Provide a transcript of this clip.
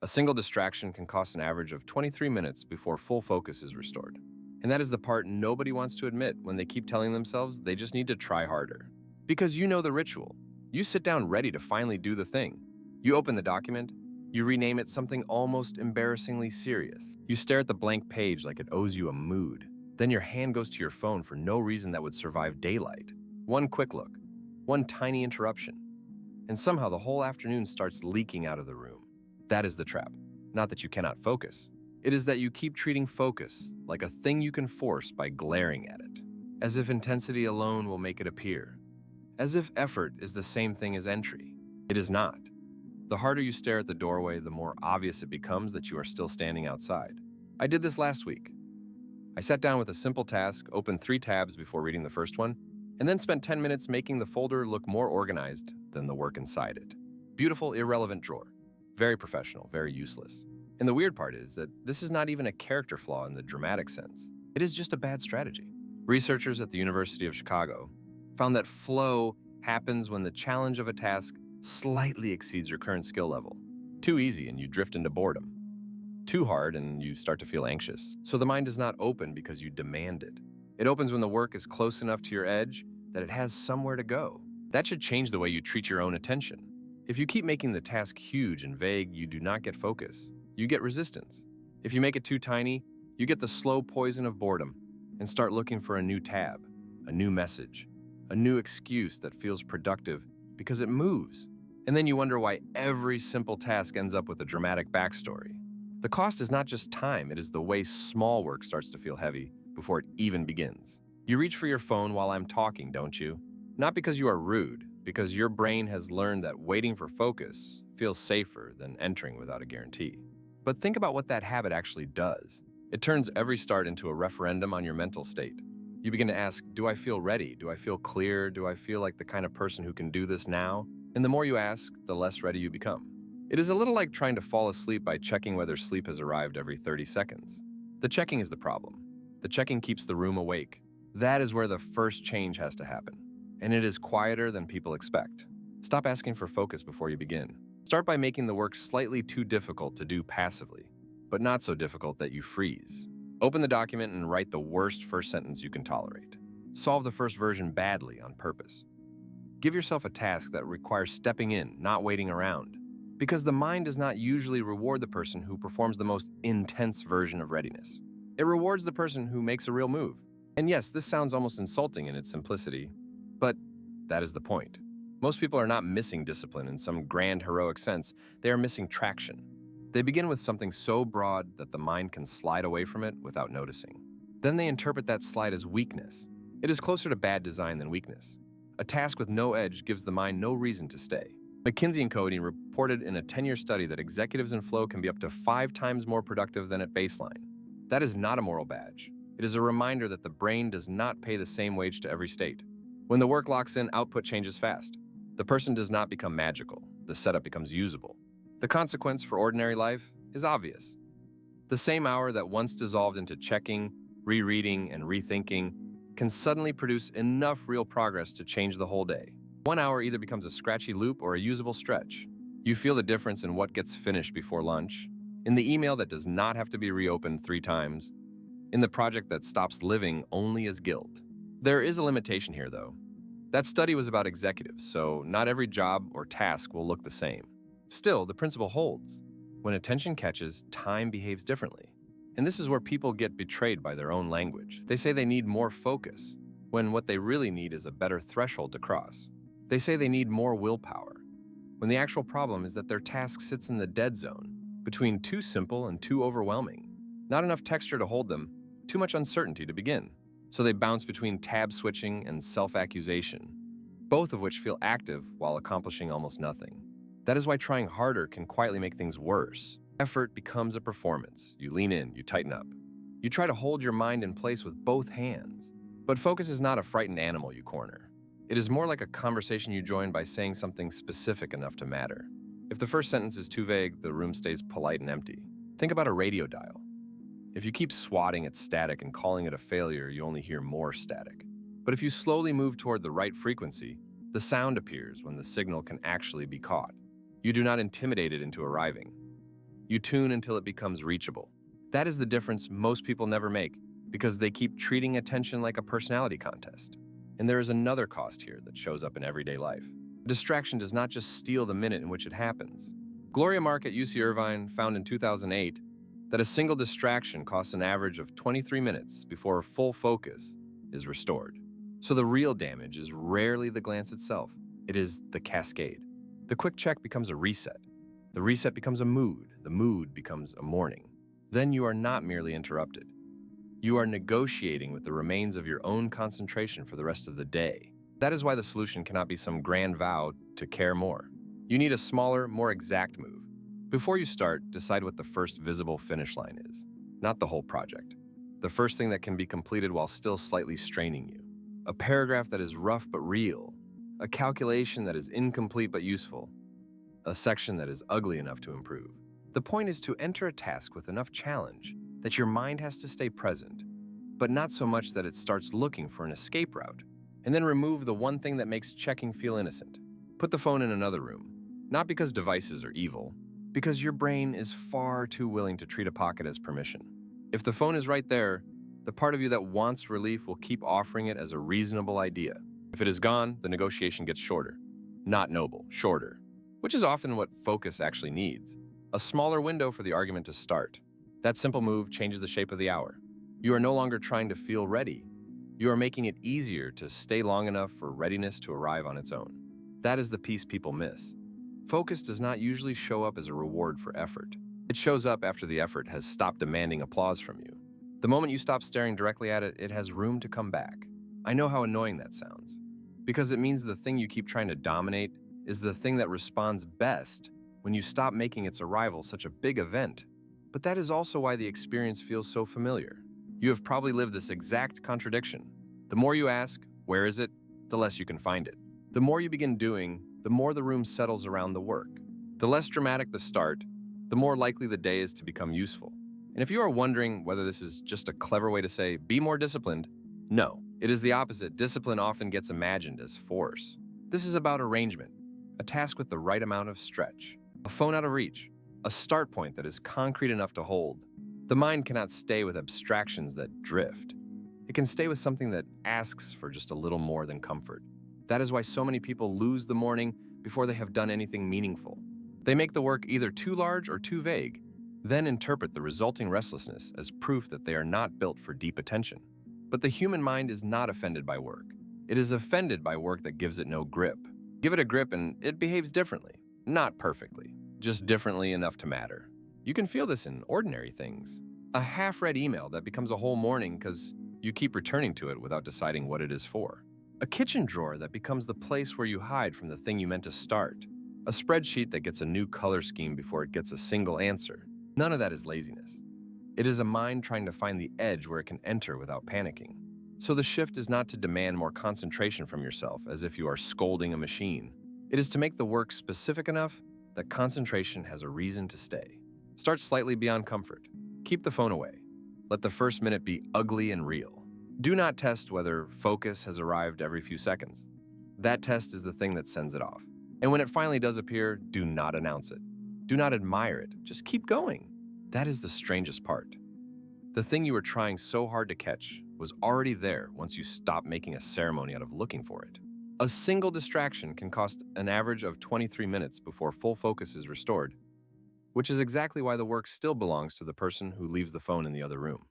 A single distraction can cost an average of 23 minutes before full focus is restored. And that is the part nobody wants to admit when they keep telling themselves they just need to try harder. Because you know the ritual. You sit down ready to finally do the thing. You open the document, you rename it something almost embarrassingly serious. You stare at the blank page like it owes you a mood. Then your hand goes to your phone for no reason that would survive daylight. One quick look, one tiny interruption, and somehow the whole afternoon starts leaking out of the room. That is the trap. Not that you cannot focus. It is that you keep treating focus like a thing you can force by glaring at it, as if intensity alone will make it appear, as if effort is the same thing as entry. It is not. The harder you stare at the doorway, the more obvious it becomes that you are still standing outside. I did this last week. I sat down with a simple task, opened 3 tabs before reading the first one, and then spent 10 minutes making the folder look more organized than the work inside it. Beautiful, irrelevant drawer. Very professional, very useless. And the weird part is that this is not even a character flaw in the dramatic sense. It is just a bad strategy. Researchers at the University of Chicago found that flow happens when the challenge of a task slightly exceeds your current skill level. Too easy and you drift into boredom. Too hard and you start to feel anxious. So the mind does not open because you demand it. It opens when the work is close enough to your edge that it has somewhere to go. That should change the way you treat your own attention. If you keep making the task huge and vague, you do not get focus. You get resistance. If you make it too tiny, you get the slow poison of boredom and start looking for a new tab, a new message, a new excuse that feels productive because it moves. And then you wonder why every simple task ends up with a dramatic backstory. The cost is not just time, it is the way small work starts to feel heavy before it even begins. You reach for your phone while I'm talking, don't you? Not because you are rude, because your brain has learned that waiting for focus feels safer than entering without a guarantee. But think about what that habit actually does. It turns every start into a referendum on your mental state. You begin to ask, do I feel ready? Do I feel clear? Do I feel like the kind of person who can do this now? And the more you ask, the less ready you become. It is a little like trying to fall asleep by checking whether sleep has arrived every 30 seconds. The checking is the problem. The checking keeps the room awake. That is where the first change has to happen. And it is quieter than people expect. Stop asking for focus before you begin. Start by making the work slightly too difficult to do passively, but not so difficult that you freeze. Open the document and write the worst first sentence you can tolerate. Solve the first version badly on purpose. Give yourself a task that requires stepping in, not waiting around. Because the mind does not usually reward the person who performs the most intense version of readiness. It rewards the person who makes a real move. And yes, this sounds almost insulting in its simplicity, but that is the point. Most people are not missing discipline in some grand heroic sense, they are missing traction. They begin with something so broad that the mind can slide away from it without noticing. Then they interpret that slide as weakness. It is closer to bad design than weakness. A task with no edge gives the mind no reason to stay. McKinsey & Company reported in a 10-year study that executives in flow can be up to 5 times more productive than at baseline. That is not a moral badge. It is a reminder that the brain does not pay the same wage to every state. When the work locks in, output changes fast. The person does not become magical. The setup becomes usable. The consequence for ordinary life is obvious. The same hour that once dissolved into checking, rereading, and rethinking can suddenly produce enough real progress to change the whole day. 1 hour either becomes a scratchy loop or a usable stretch. You feel the difference in what gets finished before lunch, in the email that does not have to be reopened 3 times, in the project that stops living only as guilt. There is a limitation here, though. That study was about executives, so not every job or task will look the same. Still, the principle holds. When attention catches, time behaves differently. And this is where people get betrayed by their own language. They say they need more focus, when what they really need is a better threshold to cross. They say they need more willpower, when the actual problem is that their task sits in the dead zone, between too simple and too overwhelming. Not enough texture to hold them, too much uncertainty to begin. So they bounce between tab switching and self-accusation, both of which feel active while accomplishing almost nothing. That is why trying harder can quietly make things worse. Effort becomes a performance. You lean in, you tighten up. You try to hold your mind in place with both hands. But focus is not a frightened animal you corner. It is more like a conversation you join by saying something specific enough to matter. If the first sentence is too vague, the room stays polite and empty. Think about a radio dial. If you keep swatting at static and calling it a failure, you only hear more static. But if you slowly move toward the right frequency, the sound appears when the signal can actually be caught. You do not intimidate it into arriving. You tune until it becomes reachable. That is the difference most people never make because they keep treating attention like a personality contest. And there is another cost here that shows up in everyday life. Distraction does not just steal the minute in which it happens. Gloria Mark at UC Irvine found in 2008 that a single distraction costs an average of 23 minutes before full focus is restored. So the real damage is rarely the glance itself. It is the cascade. The quick check becomes a reset. The reset becomes a mood. The mood becomes a morning. Then you are not merely interrupted. You are negotiating with the remains of your own concentration for the rest of the day. That is why the solution cannot be some grand vow to care more. You need a smaller, more exact move. Before you start, decide what the first visible finish line is, not the whole project. The first thing that can be completed while still slightly straining you. A paragraph that is rough but real. A calculation that is incomplete but useful. A section that is ugly enough to improve. The point is to enter a task with enough challenge that your mind has to stay present, but not so much that it starts looking for an escape route. And then remove the one thing that makes checking feel innocent. Put the phone in another room. Not because devices are evil, because your brain is far too willing to treat a pocket as permission. If the phone is right there, the part of you that wants relief will keep offering it as a reasonable idea. If it is gone, the negotiation gets shorter. Not noble, shorter. Which is often what focus actually needs. A smaller window for the argument to start. That simple move changes the shape of the hour. You are no longer trying to feel ready. You are making it easier to stay long enough for readiness to arrive on its own. That is the piece people miss. Focus does not usually show up as a reward for effort. It shows up after the effort has stopped demanding applause from you. The moment you stop staring directly at it, it has room to come back. I know how annoying that sounds, because it means the thing you keep trying to dominate is the thing that responds best when you stop making its arrival such a big event. But that is also why the experience feels so familiar. You have probably lived this exact contradiction. The more you ask, where is it, the less you can find it. The more you begin doing, the more the room settles around the work. The less dramatic the start, the more likely the day is to become useful. And if you are wondering whether this is just a clever way to say, be more disciplined, no, it is the opposite. Discipline often gets imagined as force. This is about arrangement, a task with the right amount of stretch, a phone out of reach, a start point that is concrete enough to hold. The mind cannot stay with abstractions that drift. It can stay with something that asks for just a little more than comfort. That is why so many people lose the morning before they have done anything meaningful. They make the work either too large or too vague, then interpret the resulting restlessness as proof that they are not built for deep attention. But the human mind is not offended by work. It is offended by work that gives it no grip. Give it a grip and it behaves differently. Not perfectly, just differently enough to matter. You can feel this in ordinary things. A half-read email that becomes a whole morning because you keep returning to it without deciding what it is for. A kitchen drawer that becomes the place where you hide from the thing you meant to start. A spreadsheet that gets a new color scheme before it gets a single answer. None of that is laziness. It is a mind trying to find the edge where it can enter without panicking. So the shift is not to demand more concentration from yourself as if you are scolding a machine. It is to make the work specific enough that concentration has a reason to stay. Start slightly beyond comfort. Keep the phone away. Let the first minute be ugly and real. Do not test whether focus has arrived every few seconds. That test is the thing that sends it off. And when it finally does appear, do not announce it. Do not admire it. Just keep going. That is the strangest part. The thing you were trying so hard to catch was already there once you stopped making a ceremony out of looking for it. A single distraction can cost an average of 23 minutes before full focus is restored, which is exactly why the work still belongs to the person who leaves the phone in the other room.